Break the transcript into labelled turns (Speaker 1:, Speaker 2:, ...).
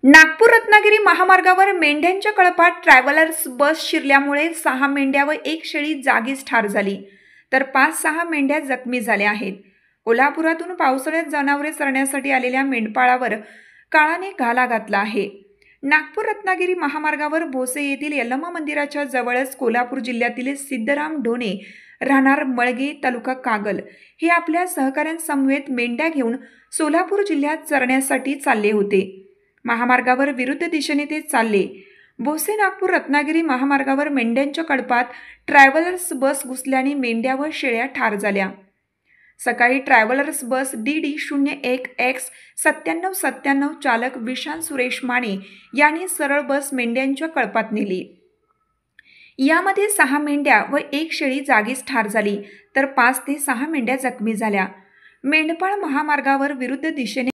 Speaker 1: नागपूर रत्नागिरी महामार्गावर मेंढ्यांच्या कळपात ट्रॅव्हलर्स बस शिरल्यामुळे 6 मेंढ्या व 1 शेळी जागीच ठार झाली, तर 5-6 मेंढ्या जखमी झाल्या आहेत. कोल्हापुरातून पावसाळ्यात जनावरे चरण्यासाठी आलेल्या मेंढपाळावर काळाने घाला घातला आहे. नागपूर रत्नागिरी महामार्गावर भोसे येथील यल्लमा मंदिराच्या जवळच कोल्हापूर जिल्ह्यातील सिद्धराम ढोणे राहणार मळगे तालुका कागल हे आपल्या सहकाऱ्यांसमवेत मेंढ्या घेऊन सोलापूर जिल्ह्यात चरण्यासाठी चालले होते. महामार्गावर विरुद्ध दिशेने ते चालले. भोसे नागपूर रत्नागिरी महामार्गावर मेंढ्यांच्या कळपात ट्रॅव्हलर्स बस घुसल्याने मेंढ्या व शेळ्या ठार झाल्या. सकाळी ट्रॅव्हलर्स बस DD01X 9797 चालक विशाल सुरेश माने यांनी सरळ बस मेंढ्यांच्या कळपात नेली. यामध्ये 6 मेंढ्या व 1 शेळी जागीच ठार झाली, तर 5 ते 6 मेंढ्या जखमी झाल्या. मेंढपाळ महामार्गावर विरुद्ध दिशेने